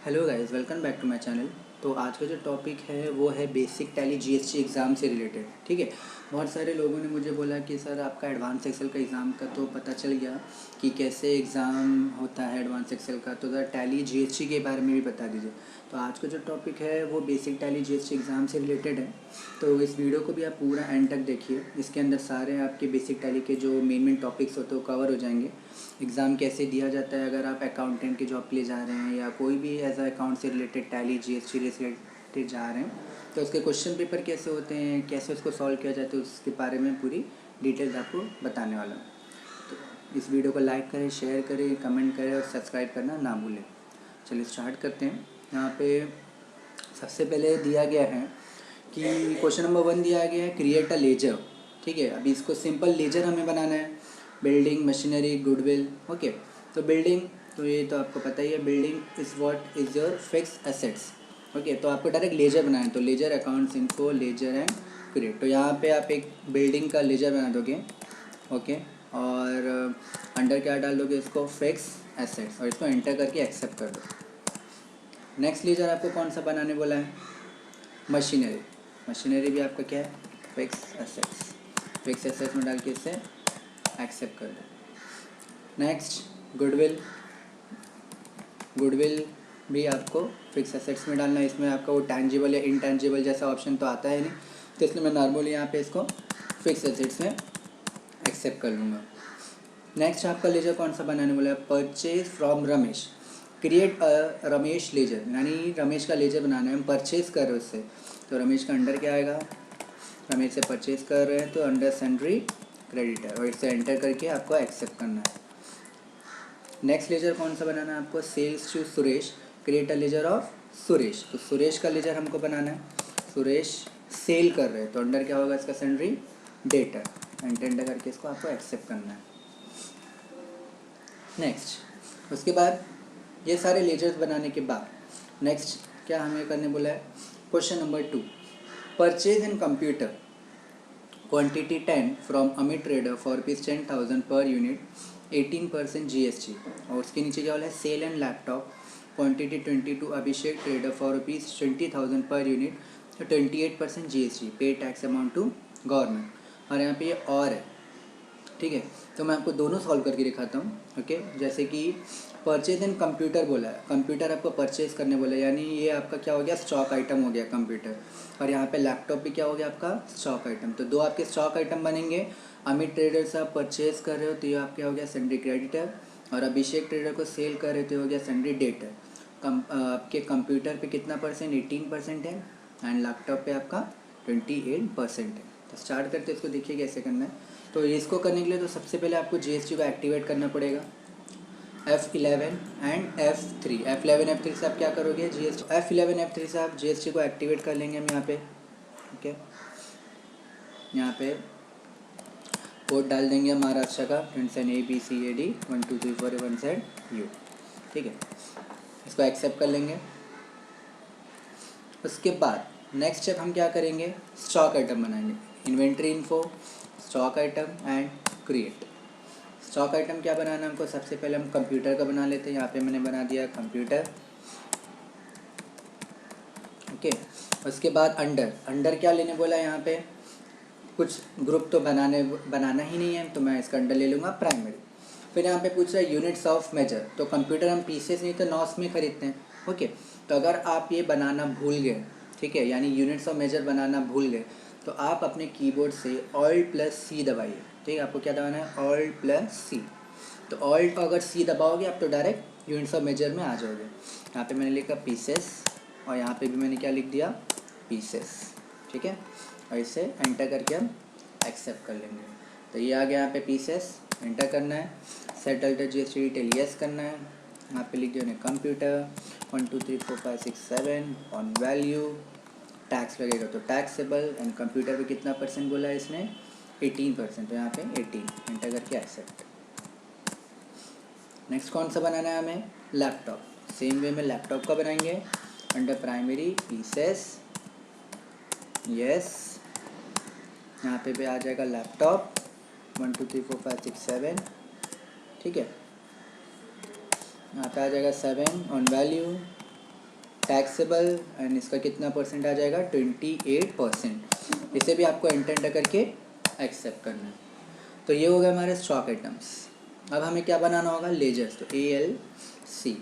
Hello guys, welcome back to my channel. तो आज का जो टॉपिक है वो है बेसिक टैली जीएसटी एग्ज़ाम से रिलेटेड। ठीक है, बहुत सारे लोगों ने मुझे बोला कि सर आपका एडवांस एक्सेल का एग्ज़ाम का तो पता चल गया कि कैसे एग्ज़ाम होता है एडवांस एक्सेल का, तो ज़रा टैली जीएसटी के बारे में भी बता दीजिए। तो आज का जो टॉपिक है वो बेसिक टैली जीएसटी एग्ज़ाम से रिलेटेड है। तो इस वीडियो को भी आप पूरा एंड तक देखिए। इसके अंदर सारे आपके बेसिक टैली के जो मेन टॉपिक्स होते हैं वो कवर हो जाएंगे। एग्ज़ाम कैसे दिया जाता है, अगर आप अकाउंटेंट की जॉब के लिए जा रहे हैं या कोई भी एज अकाउंट से रिलेटेड टैली जीएसटी रिलेटेड जा रहे हैं, तो उसके क्वेश्चन पेपर कैसे होते हैं, कैसे उसको सॉल्व किया जाता है, उसके बारे में पूरी डिटेल्स आपको बताने वाला हूँ। तो इस वीडियो को लाइक करें, शेयर करें, कमेंट करें और सब्सक्राइब करना ना भूलें। चलिए स्टार्ट करते हैं। यहाँ पे सबसे पहले दिया गया है कि क्वेश्चन नंबर 1 दिया गया है, क्रिएट अ लेजर। ठीक है, अभी इसको सिंपल लेजर हमें बनाना है। Building, machinery, goodwill. ओके, तो बिल्डिंग, तो ये तो आपको पता ही है, building is what is your fix assets. Okay, तो आपको डायरेक्ट लेजर बनाना है, तो ledger accounts info ledger and create. तो यहाँ पे आप एक बिल्डिंग का लेजर बना दोगे। ओके, और अंडर क्या डाल दोगे, इसको फिक्स एसेट्स, और इसको एंटर करके एक्सेप्ट कर दो। नेक्स्ट लेजर आपको कौन सा बनाने बोला है, मशीनरी। मशीनरी भी आपका क्या है, फिक्स एसेट्स। फिक्स एसेट्स में डाल के इसे एक्सेप्ट कर दो। Next goodwill. गुडविल भी आपको फिक्स एसेट्स में डालना है। इसमें आपका वो टैंजिबल या इनटैंजिबल जैसा ऑप्शन तो आता है नहीं, तो इसलिए मैं नॉर्मली यहाँ पे इसको फिक्स एसेट्स में एक्सेप्ट कर लूँगा। नेक्स्ट आपका लेजर कौन सा बनाने वाला है, purchase from Ramesh. Create Ramesh ledger, यानी रमेश का लेजर बनाना है, हम परचेज कर रहे हैं उससे, तो रमेश का अंडर क्या आएगा, रमेश से परचेज कर रहे हैं तो अंडर सन्ड्री क्रेडिटर, और इसे एंटर करके आपको एक्सेप्ट करना है। नेक्स्ट लेजर कौन सा बनाना है आपको, sales to Suresh. Create a ledger of Suresh, तो सुरेश का लेजर हमको बनाना है। सुरेश सेल कर रहे हैं तो अंडर क्या होगा इसका, सन्ड्री डेटर, एंटर करके इसको आपको एक्सेप्ट करना है। नेक्स्ट, उसके बाद ये सारे लेजर्स बनाने के बाद नेक्स्ट क्या हमें करने बोला है, question number 2, purchase in computer quantity 10 from Amit trader for ₹10,000 per unit, 18% GST। और उसके नीचे क्या बोला है, sell and laptop quantity 22 Abhishek trader for ₹20,000 per unit, 28% GST, pay tax amount to government. और यहाँ पे ये और है। ठीक है, तो मैं आपको दोनों सॉल्व करके दिखाता हूँ। ओके, जैसे कि परचेज इन कंप्यूटर बोला है, कंप्यूटर आपको परचेज करने बोला है, यानी ये आपका क्या हो गया, स्टॉक आइटम हो गया कंप्यूटर। और यहाँ पे लैपटॉप भी क्या हो गया आपका, स्टॉक आइटम। तो दो आपके स्टॉक आइटम बनेंगे। अमित ट्रेडर से आप परचेज कर रहे हो तो ये आपके हो गया सन्ड्री क्रेडिटर, और अभिषेक ट्रेडर को सेल कर रहे हो गया सन्ड्री डेटर। आपके कंप्यूटर पे कितना परसेंट, 18% है, एंड लैपटॉप पे आपका 28% है। तो स्टार्ट करते इसको, देखिए कैसे करना है। तो इसको करने के लिए तो सबसे पहले आपको जीएसटी को एक्टिवेट करना पड़ेगा, F11 and F3। F11 F3 से आप क्या करोगे, जीएसटी F11 F3 से आप जीएसटी को एक्टिवेट कर लेंगे हम यहाँ पे। ओके, यहाँ पे कोड डाल देंगे महाराष्ट्र का, ABCAD 1 2 3 4 1 Z U। ठीक है, इसको एक्सेप्ट कर लेंगे। उसके बाद नेक्स्ट स्टेप हम क्या करेंगे, स्टॉक आइटम बनाएंगे। Inventory info, stock item and create. Stock item क्या बनाना है हमको, सबसे पहले हम कंप्यूटर का बना लेते हैं। यहाँ पे मैंने बना दिया कंप्यूटर। ओके, उसके बाद अंडर, अंडर क्या लेने बोला है, यहाँ पे कुछ ग्रुप तो बनाना ही नहीं है, तो मैं इसका अंडर ले लूँगा प्राइमरी। फिर यहाँ पे पूछ रहा है यूनिट्स ऑफ मेजर, तो कंप्यूटर हम पीसेस नहीं तो नॉस में खरीदते हैं। ओके, तो अगर आप ये बनाना भूल गए, ठीक है, यानी यूनिट्स ऑफ मेजर बनाना भूल गए, तो आप अपने कीबोर्ड से Alt+C दबाइए। ठीक है, आपको क्या दबाना है, Alt+C। तो Alt अगर C दबाओगे आप तो डायरेक्ट यूनिट्स ऑफ मेजर में आ जाओगे। यहाँ पे मैंने लिखा पीसेस, और यहाँ पे भी मैंने क्या लिख दिया, पीसेस। ठीक है, और इसे एंटर करके हम एक्सेप्ट कर लेंगे। तो ये आ गया यहाँ पे पीसेस, एंटर करना है। Set alter GST detail yes करना है। यहाँ पे लिख दिया कंप्यूटर 1 2 3 4 5 6 7 ऑन वैल्यू, टैक्स लगेगा तो टैक्सेबल, एंड कंप्यूटर पे कितना परसेंट बोला है इसने, 18%, तो यहाँ पे 18 एंटर करके एक्सेप्ट। नेक्स्ट कौन सा बनाना है हमें, लैपटॉप। सेम वे में लैपटॉप का बनाएंगे, अंडर प्राइमरी पीसेस यस, यहाँ पे भी आ जाएगा लैपटॉप 1 2 3 4 5 6 7। ठीक है, यहाँ पे आ जाएगा 7 ऑन वैल्यू, टैक्सेबल एंड इसका कितना परसेंट आ जाएगा 28%। इसे भी आपको एंटर करके एक्सेप्ट करना है। तो ये हो गया हमारे स्टॉक आइटम्स। अब हमें क्या बनाना होगा, लेजर्स। तो ALC,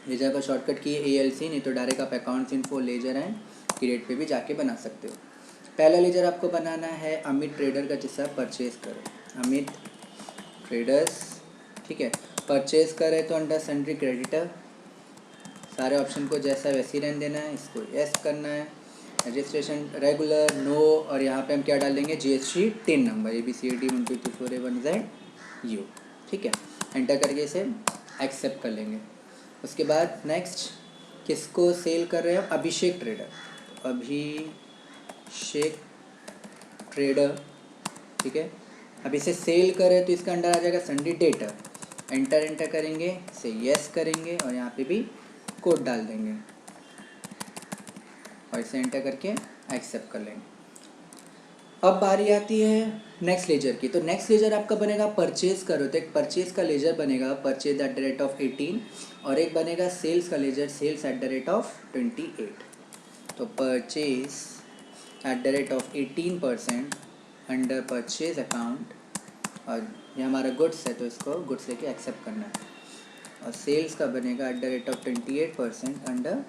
लेजर का शॉर्टकट की ALC, नहीं तो डायरेक्ट आप accounts info ledger and create पे भी जाके बना सकते हो। पहला लेजर आपको बनाना है अमित ट्रेडर का, जिससे आप परचेज करो, अमित ट्रेडर्स, ठीक है। परचेज करें तो अंडर सन्ड्री क्रेडिटर, सारे ऑप्शन को जैसा वैसे ही रहने देना है, इसको यस करना है। रजिस्ट्रेशन रेगुलर नो, और यहाँ पे हम क्या डाल देंगे, GST tin number ABCD 1 2 3 4 A1ZU, ठीक है। एंटर करके इसे एक्सेप्ट कर लेंगे। उसके बाद नेक्स्ट किसको सेल कर रहे हैं, अभिषेक ट्रेडर, अभिषेक ट्रेडर, ठीक है। अब इसे सेल करें तो इसका अंडर आ जाएगा सन्डे डेटर, एंटर करेंगे, इसे यस करेंगे और यहाँ पे भी कोड डाल देंगे और इसे एंटर करके एक्सेप्ट कर लेंगे। अब बारी आती है नेक्स्ट लेजर की। तो नेक्स्ट लेजर आपका बनेगा परचेज करो, तो एक परचेज का लेजर बनेगा परचेज @18, और एक बनेगा सेल्स का लेजर सेल्स @28। तो परचेज @18% अंडर परचेज अकाउंट, और ये हमारा गुड्स है तो इसको गुड्स लेके एक्सेप्ट करना है। और सेल्स का बनेगा @28% अंडर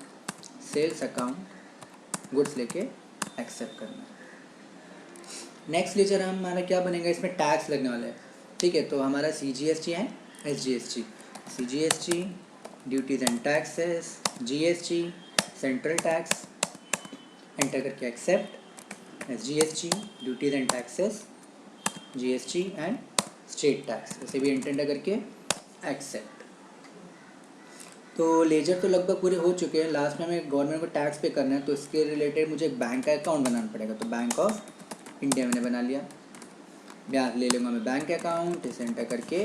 सेल्स अकाउंट, गुड्स लेके एक्सेप्ट करना है। नेक्स्ट लेजर हमारा क्या बनेगा, इसमें टैक्स लगने वाला है, ठीक है। तो हमारा CGST and SGST, CGST duties and taxes, GST central tax, enter करके accept, SGST duties and taxes, GST and state tax, उसे भी एंटर करके एक्सेप्ट। तो लेजर तो लगभग पूरे हो चुके हैं। लास्ट में हमें गवर्नमेंट को टैक्स पे करना है, तो इसके रिलेटेड मुझे एक बैंक का अकाउंट बनाना पड़ेगा। तो बैंक ऑफ इंडिया मैंने बना लिया, ब्याज ले लूँगा मैं बैंक अकाउंट, इसे एंटर करके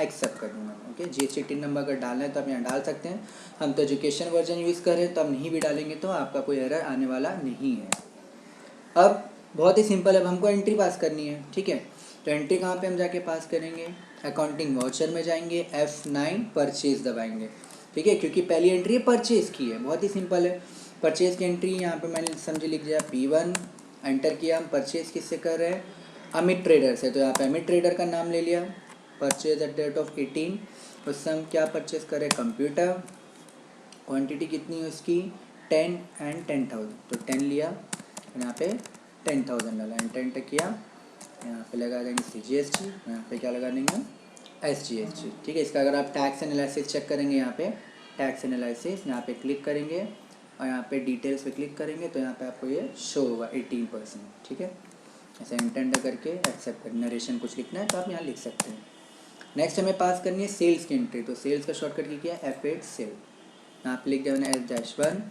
एक्सेप्ट कर दूँगा। ओके, GST टिन नंबर अगर डालना है तो आप यहाँ डाल सकते हैं। हम तो एजुकेशन वर्जन यूज़ कर रहे हैं तो हम नहीं भी डालेंगे तो आपका कोई एरर आने वाला नहीं है। अब बहुत ही सिंपल है, अब हमको एंट्री पास करनी है, ठीक है। तो एंट्री कहाँ पे हम जाके पास करेंगे, अकाउंटिंग वाउचर में जाएंगे, F9 परचेज दबाएंगे, ठीक है, क्योंकि पहली एंट्री परचेज की है। बहुत ही सिंपल है, परचेज की एंट्री यहाँ पे मैंने समझे लिख दिया P1, एंटर किया। हम परचेज किससे कर रहे हैं, अमित ट्रेडर से, तो यहाँ पे अमित ट्रेडर का नाम ले लिया, परचेज @18। उससे हम क्या परचेज करें, कंप्यूटर, क्वांटिटी कितनी है उसकी 10 एंड 10,000, तो 10 लिया और यहाँ पे 10,000 डाला, एंटर किया। यहाँ पे लगा देंगे CGST, यहाँ पे क्या लगा देंगे SGST, ठीक है। इसका अगर आप टैक्स एनालिसिस चेक करेंगे, यहाँ पे टैक्स एनालिसिस यहाँ पे क्लिक करेंगे और यहाँ पे डिटेल्स पे क्लिक करेंगे तो यहाँ पे आपको ये शो होगा 18%, ठीक है। ऐसे एंटर करके एक्सेप्ट कर, नरेशन कुछ लिखना है तो आप यहाँ लिख सकते हैं। नेक्स्ट हमें पास करनी है सेल्स की एंट्री। तो सेल्स का शॉर्टकट की किया F8 सेल, यहाँ पे लिख दिया मैंने S-1,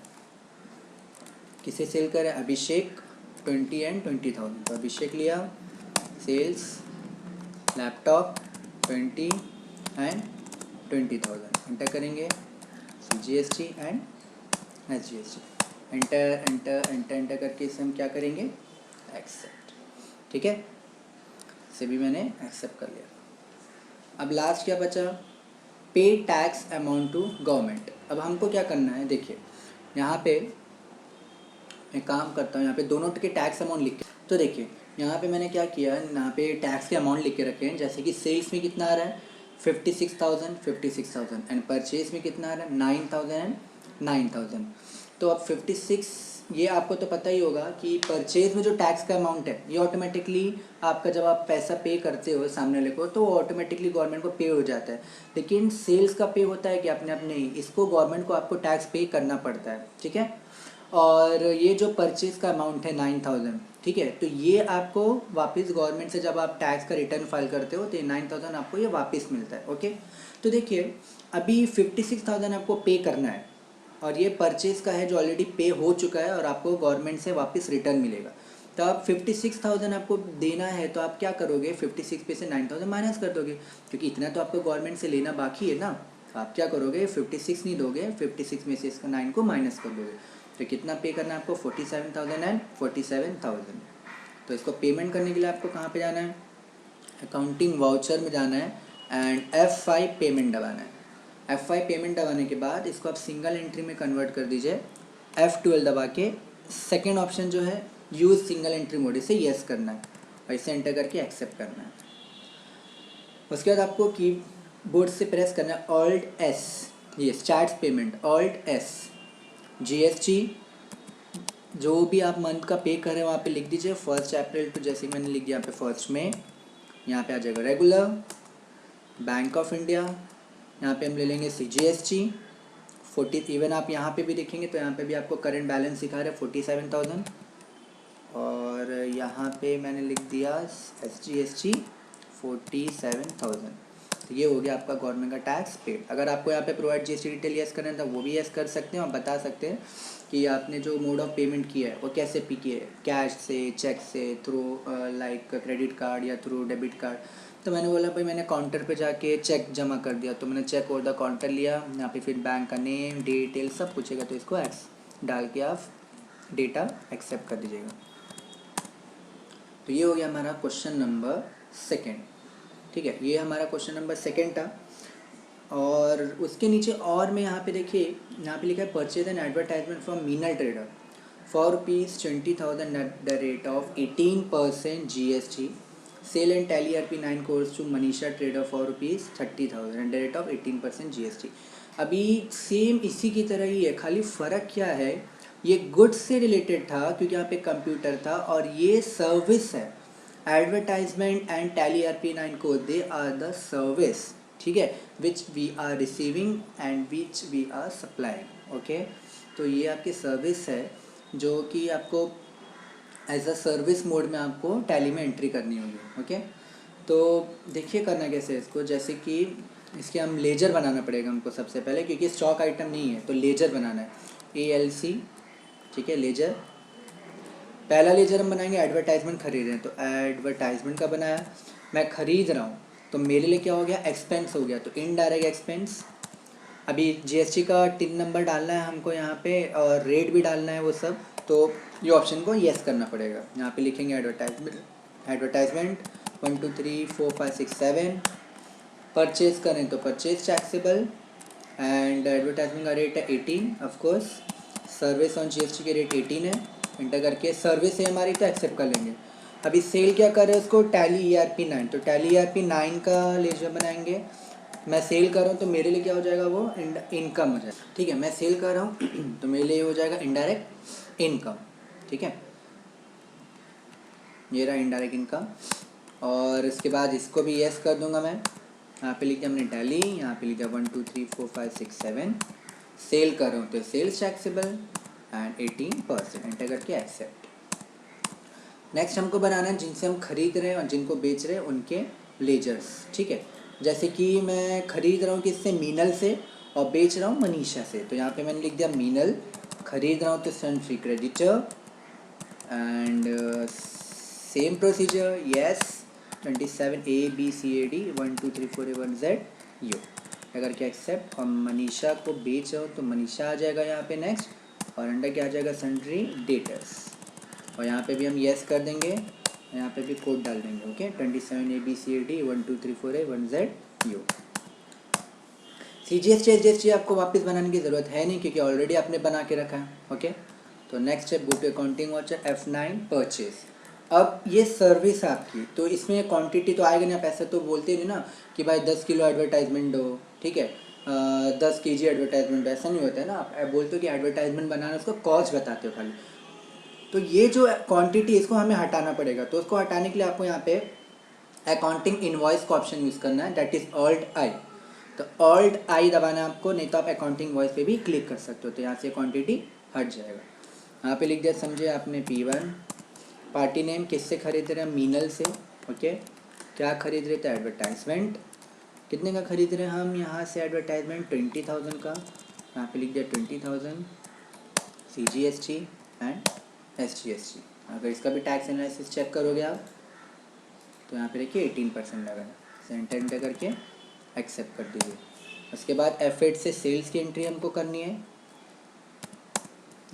किसे सेल करें, अभिषेक 20 एंड 20,000, तो अभिषेक लिया, सेल्स लैपटॉप 20 एंड 20,000, एंटर करेंगे, GST एंड SGST, एंटर करके इसे हम क्या करेंगे, एक्सेप्ट, ठीक है। इसे भी मैंने एक्सेप्ट कर लिया। अब लास्ट क्या बचा, पे टैक्स अमाउंट टू गवर्नमेंट। अब हमको क्या करना है, देखिए यहाँ पे मैं काम करता हूँ, यहाँ पे दोनों के टैक्स अमाउंट लिख के, तो देखिए यहाँ पे मैंने क्या किया, यहाँ पे टैक्स के अमाउंट लिख के रखे हैं। जैसे कि सेल्स में कितना आ रहा है 56,000 एंड परचेज में कितना आ रहा है 9,000 एंड 9,000। तो अब 56, ये आपको तो पता ही होगा कि परचेज में जो टैक्स का अमाउंट है ये ऑटोमेटिकली आपका, जब आप पैसा पे करते हो सामने वाले को तो ऑटोमेटिकली गवर्नमेंट को पे हो जाता है। लेकिन सेल्स का पे होता है कि अपने आप नहीं, इसको गवर्नमेंट को आपको टैक्स पे करना पड़ता है, ठीक है। और ये जो परचेज का अमाउंट है 9,000, ठीक है, तो ये आपको वापस गवर्नमेंट से जब आप टैक्स का रिटर्न फाइल करते हो तो ये 9,000 आपको ये वापस मिलता है। ओके, तो देखिए अभी 56,000 आपको पे करना है और ये परचेज का है जो ऑलरेडी पे हो चुका है और आपको गवर्नमेंट से वापस रिटर्न मिलेगा। तो आप 56,000 आपको देना है तो आप क्या करोगे, 56 पे से 9,000 माइनस कर दोगे, क्योंकि इतना तो आपको गवर्नमेंट से लेना बाकी है ना। तो आप क्या करोगे, 56 नहीं दोगे, 56 में से इसका 9 को माइनस कर दोगे, तो कितना पे करना है आपको 47,000 एंड 47,000। तो इसको पेमेंट करने के लिए आपको कहाँ पे जाना है, अकाउंटिंग वाउचर में जाना है एंड F5 पेमेंट दबाना है। F5 पेमेंट दबाने के बाद इसको आप सिंगल एंट्री में कन्वर्ट कर दीजिए। F12 दबा के सेकेंड ऑप्शन जो है यूज़ सिंगल एंट्री मोड, इसे येस करना है और इसे एंटर करके एक्सेप्ट करना है। उसके बाद आपको कीबोर्ड से प्रेस करना है ऑल्ट एस, ये start payment, alt S, GST जो भी आप मंथ का पे कर रहे हैं वहाँ पे लिख दीजिए 1 अप्रैल टू, जैसे मैंने लिख दिया यहाँ पे 1 मई। यहाँ पे आ जाएगा रेगुलर, बैंक ऑफ इंडिया, यहाँ पे हम ले लेंगे GST 40। इवन आप यहाँ पे भी देखेंगे तो यहाँ पे भी आपको करंट बैलेंस दिखा रहा है 47,000, और यहाँ पे मैंने लिख दिया SGST 47,000। तो ये हो गया आपका गवर्नमेंट का टैक्स पेड। अगर आपको यहाँ पे प्रोवाइड GST डिटेल यस करना है तो वो भी यस कर सकते हैं और बता सकते हैं कि आपने जो मोड ऑफ पेमेंट किया है वो कैसे पे किया है, कैश से, चेक से, थ्रू लाइक क्रेडिट कार्ड या थ्रू डेबिट कार्ड। तो मैंने बोला भाई मैंने काउंटर पे जाके चेक जमा कर दिया, तो मैंने चेक ओवर द काउंटर लिया। यहाँ पे फिर बैंक का नेम, डिटेल सब पूछेगा, तो इसको एक्स डाल के आप डेटा एक्सेप्ट कर दीजिएगा। तो ये हो गया हमारा क्वेश्चन नंबर 2। ठीक है, ये हमारा क्वेश्चन नंबर 2 था। और उसके नीचे और में यहाँ पे देखिए, यहाँ पे लिखा है purchase an advertisement from Meenal trader for ₹20,000 at the rate of 18% GST, sell and Tally RP9 course to Manisha trader for ₹30,000 at the rate of 18% GST। अभी सेम इसी की तरह ही है, खाली फ़र्क क्या है, ये गुड्स से रिलेटेड था क्योंकि यहाँ पे कंप्यूटर था, और ये सर्विस है। Advertisement and Tally RP9 course, they are the service, ठीक है, which we are receiving and which we are supplying. Okay, तो ये आपकी सर्विस है जो कि आपको एज अ सर्विस मोड में आपको टैली में एंट्री करनी होगी। ओके, तो देखिए करना कैसे है इसको, जैसे कि इसके हम लेजर बनाना पड़ेगा हमको सबसे पहले, क्योंकि स्टॉक आइटम नहीं है तो लेजर बनाना है, ALC, ठीक है, लेजर। पहला लेजर हम बनाएंगे एडवर्टाइजमेंट खरीद रहे हैं, तो एडवर्टाइजमेंट का बनाया, मैं खरीद रहा हूँ तो मेरे लिए क्या हो गया, एक्सपेंस हो गया, तो इनडायरेक्ट एक्सपेंस। अभी GST का टिन नंबर डालना है हमको यहाँ पे, और रेट भी डालना है वो सब, तो ये ऑप्शन को येस करना पड़ेगा। यहाँ पे लिखेंगे एडवर्टाइजमेंट 1 2 3 4 5 6 7। परचेज करें तो परचेज टैक्सेबल, एंड एडवर्टाइजमेंट का रेट है 18 ऑफकोर्स। सर्विस ऑन GST के रेट 18 है, इंटर करके सर्विस है हमारी तो एक्सेप्ट कर लेंगे। अभी सेल क्या कर रहे हैं उसको, टैली ERP9, तो टैली ERP9 का लेजर बनाएंगे। मैं सेल कर रहा हूँ तो मेरे लिए क्या हो जाएगा, वो इनकम हो जाएगा। ठीक है, मैं सेल कर रहा हूँ तो मेरे लिए हो जाएगा इनडायरेक्ट इनकम। ठीक है, ये रहा इनडायरेक्ट इनकम। और इसके बाद इसको भी येस कर दूंगा मैं। यहाँ पे लिख दिया हमने टैली, यहाँ पे लिख दिया 1 2 3 4 5 6 7। सेल कर रहा हूँ तो सेल्स टैक्सेबल एंड 18%, एंटर करके एक्सेप्ट। नेक्स्ट हमको बनाना है जिनसे हम खरीद रहे हैं और जिनको बेच रहे हैं उनके लेजर्स। ठीक है, जैसे कि मैं खरीद रहा हूँ किससे, मीनल से, और बेच रहा हूँ मनीषा से, तो यहाँ पे मैंने लिख दिया मीनल। खरीद रहा हूँ तो sundry creditor, and same procedure, yes 27 ABCAD 1 2 3 4 A 1 Z U, अगर क्या एक्सेप्ट। और मनीषा को बेच रहा हूँ तो मनीषा आ जाएगा यहाँ पे नेक्स्ट, और अंडर क्या आ जाएगा, सन्ड्री डेटर्स, और यहाँ पे भी हम येस कर देंगे, यहाँ पे भी कोड डाल देंगे। Okay, 27 ABCAD 1 2 3 4 A 1 Z U। CGST आपको वापस बनाने की ज़रूरत है नहीं क्योंकि ऑलरेडी आपने बना के रखा है। ओके, तो नेक्स्ट है go to accounting voucher F9 purchase. अब ये सर्विस है आपकी, तो इसमें क्वांटिटी तो आएगा नहीं, आप ऐसा तो बोलते नहीं ना कि भाई 10 किलो एडवर्टाइजमेंट दो, ठीक है, 10 kg एडवर्टाइजमेंट, ऐसा नहीं होता है ना। आप बोलते हो कि एडवर्टाइजमेंट बनाना, उसको कॉस्ट बताते हो खाली। तो ये जो क्वांटिटी इसको हमें हटाना पड़ेगा, तो उसको हटाने के लिए आपको यहाँ पे अकाउंटिंग इनवॉइस का ऑप्शन यूज़ करना है, दैट इज़ Alt-I। तो Alt-I दबाना है आपको, नहीं तो आप अकाउंटिंग इनवॉइस पे भी क्लिक कर सकते हो, तो यहाँ से क्वांटिटी हट जाएगा। यहाँ पे लिख दिया, समझे आपने, P1। पार्टी नेम किससे खरीद रहे हैं, मीनल से। ओके, क्या खरीद रहे थे, एडवर्टाइजमेंट। कितने का खरीद रहे हैं हम यहाँ से एडवर्टाइजमेंट, 20,000 का। यहाँ पे लिख दिया 20,000 CGST एंड SGST। अगर इसका भी टैक्स एनालिसिस चेक करोगे आप तो यहाँ पे देखिए 18% लगा है, एंटर करके एक्सेप्ट कर दीजिए। उसके बाद F8 से सेल्स की एंट्री हमको करनी है।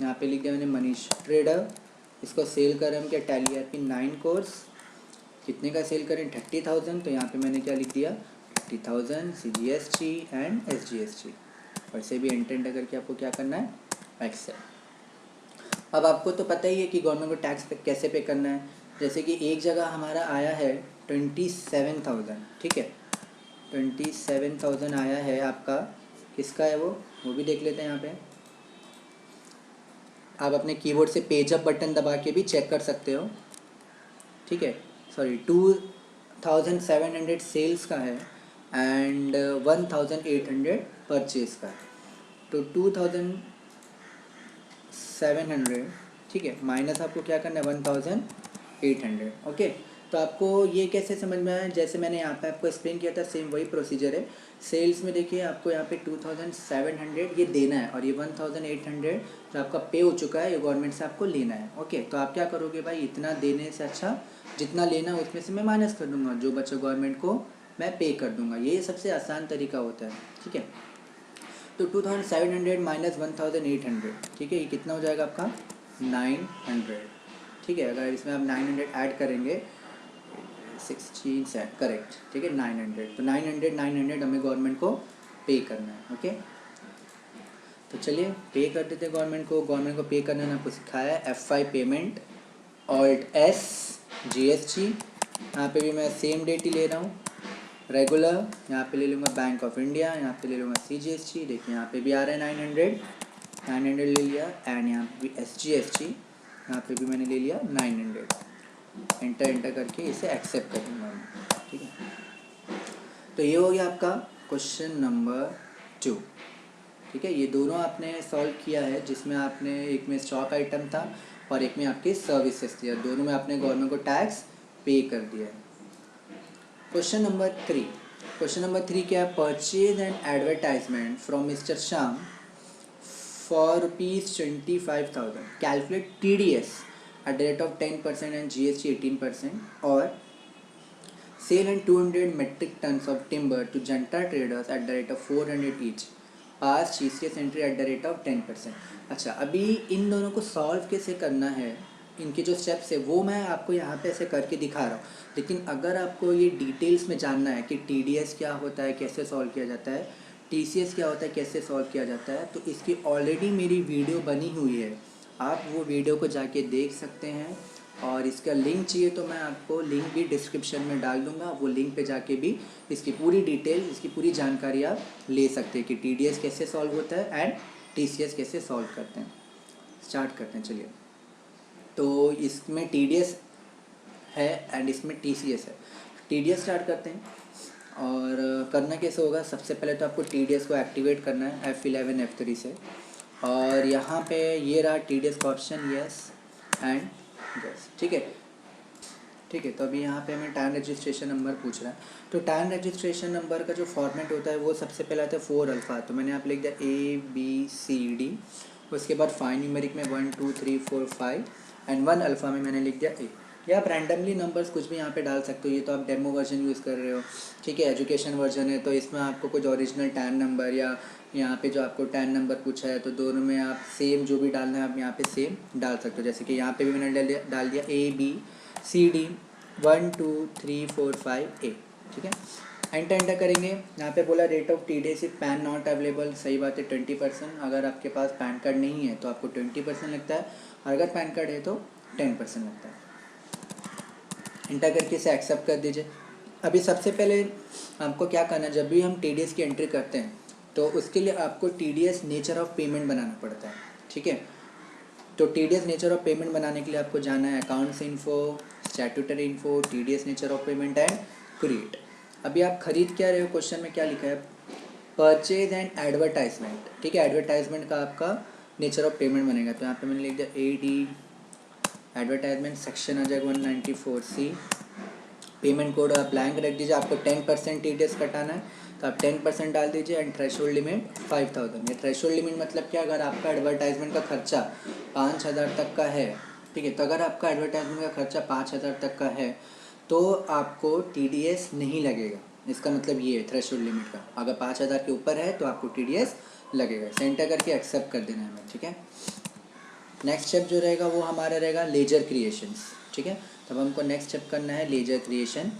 यहाँ पे लिख दिया मैंने मनीष ट्रेडर, इसको सेल करें हम क्या, टैली RP9 कोर्स। कितने का सेल करें, 30,000, तो यहाँ पे मैंने क्या लिख दिया, 50,000 CGST एंड SGST। वैसे भी एंटर करके आपको क्या करना है, एक्सेप्ट। अब आपको तो पता ही है कि गवर्नमेंट को टैक्स कैसे पे करना है। जैसे कि एक जगह हमारा आया है 27,000, ठीक है, 27,000 आया है आपका, किसका है वो भी देख लेते हैं। यहाँ पे आप अपने कीबोर्ड से पेज अप बटन दबा के भी चेक कर सकते हो, ठीक है। सॉरी, 2,700 सेल्स का है एंड 1,800 परचेज का है। तो 2,700, ठीक है, माइनस आपको क्या करना है 1,800, ओके। तो आपको ये कैसे समझ में आया, जैसे मैंने यहाँ पे आपको एक्सप्लेन किया था, सेम वही प्रोसीजर है। सेल्स में देखिए आपको यहाँ पे 2,700 ये देना है और ये 1,800 जो आपका पे हो चुका है ये गवर्नमेंट से आपको लेना है, ओके। तो आप क्या करोगे भाई, इतना देने से अच्छा जितना लेना है उसमें से मैं माइनस कर दूंगा, जो बच्चा गवर्नमेंट को मैं पे कर दूंगा। ये सबसे आसान तरीका होता है, ठीक है। तो 2,700 माइनस 1,800, ठीक है, ये कितना हो जाएगा आपका 900, ठीक है। अगर इसमें आप 900 ऐड करेंगे 16 से करेक्ट, ठीक है, 900। तो 900 हमें गवर्नमेंट को पे करना है, ओके। तो चलिए पे कर देते हैं गवर्नमेंट को। गवर्नमेंट को पे करने ने आपको सिखाया है F5 पेमेंट, Alt+S GST। यहाँ पे भी मैं सेम डेट ही ले रहा हूँ, रेगुलर। यहाँ पे ले लूँगा बैंक ऑफ इंडिया, यहाँ पे ले लूँगा CGST। देखिए यहाँ पे भी आ रहा है 900 ले लिया एंड यहाँ पे भी SGST, यहाँ पे भी मैंने ले लिया 900। एंटर करके इसे एक्सेप्ट कर दूँगा मैं, ठीक है। तो ये हो गया आपका क्वेश्चन नंबर 2, ठीक है। ये दोनों आपने सॉल्व किया है, जिसमें आपने एक में स्टॉक आइटम था और एक में आपके सर्विसेज थी, दोनों में आपने गवर्नमेंट को टैक्स पे कर दिया है। क्वेश्चन नंबर 3, क्वेश्चन नंबर 3 क्या है, purchase and advertisement from mister Shyam for ₹25,000, calculate TDS at the rate of 10% and GST 18%, or sale and 200 metric tons of timber to Janta traders at the rate of 400 each, pass TCS entry at the rate of 10%। अच्छा, अभी इन दोनों को solve कैसे करना है, इनके जो steps है वो मैं आपको यहाँ पे ऐसे करके दिखा रहा हूँ। लेकिन अगर आपको ये डिटेल्स में जानना है कि TDS क्या होता है, कैसे सॉल्व किया जाता है, TCS क्या होता है, कैसे सॉल्व किया जाता है, तो इसकी ऑलरेडी मेरी वीडियो बनी हुई है, आप वो वीडियो को जाके देख सकते हैं। और इसका लिंक चाहिए तो मैं आपको लिंक भी डिस्क्रिप्शन में डाल दूंगा, वो लिंक पे जाके भी इसकी पूरी डिटेल, इसकी पूरी जानकारी आप ले सकते हैं कि TDS कैसे सॉल्व होता है एंड TCS कैसे सॉल्व करते हैं। स्टार्ट करते हैं, चलिए। तो इसमें TDS है एंड इसमें TCS है। TDS स्टार्ट करते हैं। और करना कैसे होगा, सबसे पहले तो आपको TDS को एक्टिवेट करना है F11 F3 से। और यहाँ पे ये रहा TDS का ऑप्शन, यस एंड यस, ठीक है, ठीक है। तो अभी यहाँ पे हमें टैन रजिस्ट्रेशन नंबर पूछ रहा है। तो टैन रजिस्ट्रेशन नंबर का जो फॉर्मेट होता है वो सबसे पहले आता है 4 अल्फ़ा। तो मैंने यहाँ पे लिख दिया ABCD, उसके बाद फाइन न्यूमेरिक में 1 2 3 4 5 एंड 1 अल्फ़ा में मैंने लिख दिया A। या आप रैंडमली नंबर्स कुछ भी यहाँ पे डाल सकते हो। ये तो आप डेमो वर्जन यूज़ कर रहे हो, ठीक है, एजुकेशन वर्जन है, तो इसमें आपको कुछ ओरिजिनल टैन नंबर या यहाँ पे जो आपको टैन नंबर पूछा है तो दोनों में आप सेम जो भी डालना है आप यहाँ पे सेम डाल सकते हो। जैसे कि यहाँ पे भी मैंने डाल दिया ABCD 1 2 3 4 5 A, ठीक है। एंटर करेंगे। यहाँ पे बोला rate of TDS if pan not available, सही बात है 20%। अगर आपके पास पैन कार्ड नहीं है तो आपको 20% लगता है, और अगर पैन कार्ड है तो 10% लगता है। एंटर करके इसे एक्सेप्ट कर दीजिए। अभी सबसे पहले आपको क्या करना है, जब भी हम TDS की एंट्री करते हैं तो उसके लिए आपको TDS नेचर ऑफ पेमेंट बनाना पड़ता है, ठीक है। तो TDS नेचर ऑफ पेमेंट बनाने के लिए आपको जाना है accounts info, statutory info, TDS nature of payment and create. अभी आप खरीद क्या रहे हो, क्वेश्चन में क्या लिखा है, परचेज एंड एडवर्टाइजमेंट, ठीक है। एडवर्टाइजमेंट का आपका नेचर ऑफ पेमेंट बनेगा। तो यहाँ पे मैंने लिख दिया AD, एडवर्टाइजमेंट सेक्शन आ जाएगा 194C। पेमेंट कोड आप ब्लैंक रख दीजिए, आपको 10% TDS कटाना है तो आप 10% डाल दीजिए एंड थ्रेशोल्ड लिमिट 5,000। ये थ्रेशोल्ड लिमिट मतलब क्या, अगर आपका एडवर्टाइजमेंट का खर्चा 5,000 तक का है, ठीक है, तो अगर आपका एडवर्टाइजमेंट का खर्चा 5,000 तक का है तो आपको TDS नहीं लगेगा। इसका मतलब ये है थ्रेशोल्ड लिमिट का, अगर 5,000 के ऊपर है तो आपको TDS लगेगा। सेंटर करके एक्सेप्ट कर देना है हमें, ठीक है। नेक्स्ट स्टेप जो रहेगा वो हमारा रहेगा लेजर क्रिएशंस, ठीक है। तब हमको नेक्स्ट स्टेप करना है लेजर क्रिएशन।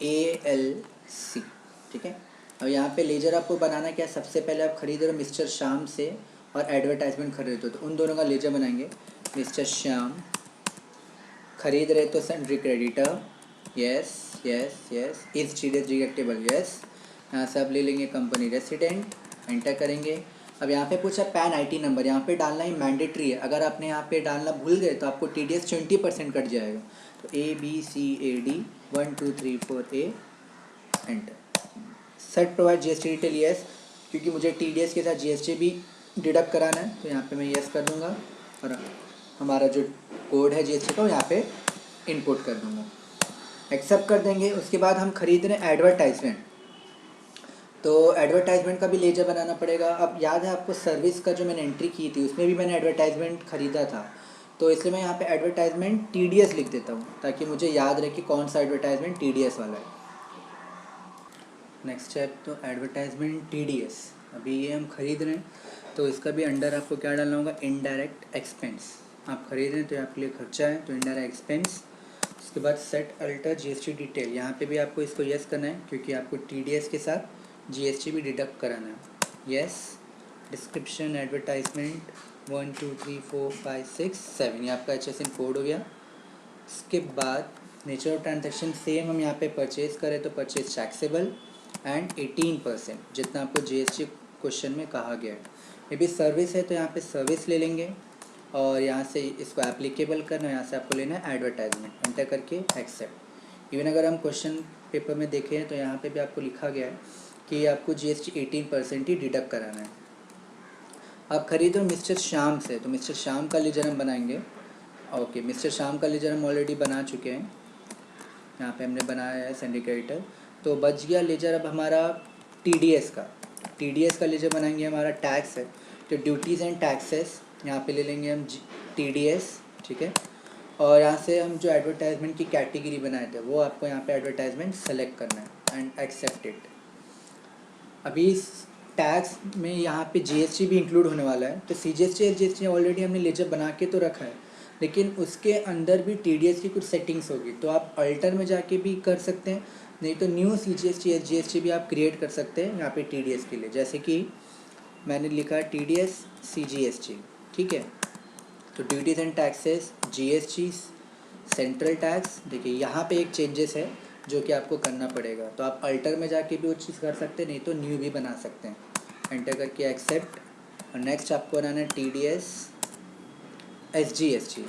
ALC, ठीक है। अब यहाँ पे लेजर आपको बनाना क्या है, सबसे पहले आप खरीद रहे हो मिस्टर श्याम से और एडवर्टाइजमेंट खरीद रहे हो तो उन दोनों का लेजर बनाएंगे। मिस्टर श्याम खरीद रहे तो sundry creditor, yes yes yes, is चीज डिडक्टेबल, यस। यहाँ से आप ले लेंगे कंपनी रेसिडेंट, एंटर करेंगे। अब यहाँ पे पूछा पैन आईटी नंबर, यहाँ पे डालना ही मैंडेटरी है। अगर आपने यहाँ पे डालना भूल गए तो आपको TDS 20% कट जाएगा। तो ABCAD 1 2 3 4 A, enter. Set provide GST detail, yes, क्योंकि मुझे TDS के साथ GST भी डिडक्ट कराना है तो यहाँ पे मैं यस कर दूँगा और हमारा जो कोड है GST का वो यहाँ पे इनपुट कर दूँगा, एक्सेप्ट कर देंगे। उसके बाद हम खरीद रहे हैं एडवर्टाइजमेंट, तो एडवर्टाइजमेंट का भी लेजर बनाना पड़ेगा। अब याद है आपको सर्विस का जो मैंने एंट्री की थी उसमें भी मैंने एडवर्टाइजमेंट ख़रीदा था, तो इसलिए मैं यहाँ पे एडवर्टाइजमेंट TDS लिख देता हूँ ताकि मुझे याद रहे कि कौन सा एडवर्टाइजमेंट TDS वाला है। नेक्स्ट स्टेप, तो एडवर्टाइजमेंट TDS, अभी ये हम खरीद रहे हैं तो इसका भी अंडर आपको क्या डालना होगा, इनडायरेक्ट एक्सपेंस। आप खरीद रहे हैं तो आपके लिए खर्चा है तो इनडायरेक्ट एक्सपेंस। उसके बाद सेट अल्टर GST डिटेल, यहाँ पे भी आपको इसको यस करना है क्योंकि आपको TDS के साथ GST भी डिडक्ट कराना है, यस। डिस्क्रिप्शन एडवर्टाइजमेंट 1 2 3 4 5 6 7, ये आपका HSN कोड हो गया। उसके बाद नेचर ऑफ ट्रांजेक्शन सेम हम यहाँ पे परचेज करें तो परचेज टैक्सेबल एंड 18%, जितना आपको GST क्वेश्चन में कहा गया है। ये भी सर्विस है तो यहाँ पे सर्विस ले लेंगे और यहाँ से इसको एप्लीकेबल करना है, यहाँ से आपको लेना है एडवर्टाइजमेंट, एंटर करके एक्सेप्ट। इवन अगर हम क्वेश्चन पेपर में देखें तो यहाँ पे भी आपको लिखा गया है कि आपको GST 18% ही डिडक्ट कराना है। आप खरीदो मिस्टर श्याम से तो मिस्टर श्याम का लेजर हम बनाएंगे। ओके, मिस्टर श्याम का लेजर हम ऑलरेडी बना चुके हैं, यहाँ पे हमने बनाया है सन्ड्री क्रेडिटर, तो बच गया लेजर अब हमारा TDS का। TDS का लेजर बनाएंगे, हमारा टैक्स है तो ड्यूटीज़ एंड टैक्सेस, यहाँ पे ले लेंगे हम TDS, ठीक है। और यहाँ से हम जो एडवर्टाइजमेंट की कैटेगरी बनाए थे वो आपको यहाँ पे एडवर्टाइजमेंट सेलेक्ट करना है एंड एक्सेप्ट इट। अभी इस टैक्स में यहाँ पे GST भी इंक्लूड होने वाला है तो CGST ऑलरेडी हमने लेजर बना के तो रखा है, लेकिन उसके अंदर भी TDS की कुछ सेटिंग्स होगी तो आप अल्टर में जाके भी कर सकते हैं, नहीं तो न्यू CGST SGST भी आप क्रिएट कर सकते हैं यहाँ पे TDS के लिए। जैसे कि मैंने लिखा TDS CGST, ठीक है। तो duties and taxes GST central tax, देखिए यहाँ पे एक चेंजेस है जो कि आपको करना पड़ेगा, तो आप अल्टर में जाके भी वो चीज़ कर सकते हैं, नहीं तो न्यू भी बना सकते हैं। एंटर करके एक्सेप्ट, और नेक्स्ट आपको बनाना है TDS SGST,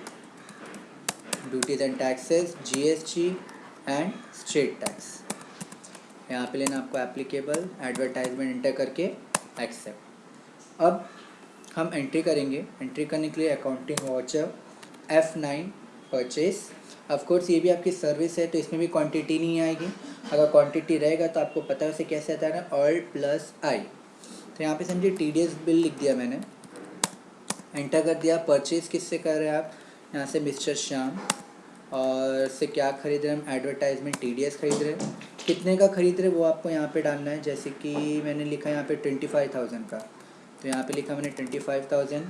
duties and taxes GST and state tax. यहाँ पे लेना आपको एप्लीकेबल, एडवर्टाइजमेंट, एंटर करके एक्सेप्ट। अब हम एंट्री करेंगे, एंट्री करने के लिए accounting voucher F9 purchase. Of course ये भी आपकी सर्विस है तो इसमें भी क्वांटिटी नहीं आएगी, अगर क्वांटिटी रहेगा तो आपको पता है उसे कैसे आता है ना, Alt+I। तो यहाँ पे समझिए TDS बिल लिख दिया मैंने, एंटर कर दिया। परचेज़ किससे कर रहे हैं आप, यहाँ से मिस्टर श्याम, और से क्या खरीद रहे हैं हम, एडवर्टाइजमेंट TDS खरीद रहे हैं। कितने का खरीद रहे हैं वो आपको यहाँ पे डालना है, जैसे कि मैंने लिखा यहाँ पे 25,000 का, तो यहाँ पे लिखा मैंने 25,000।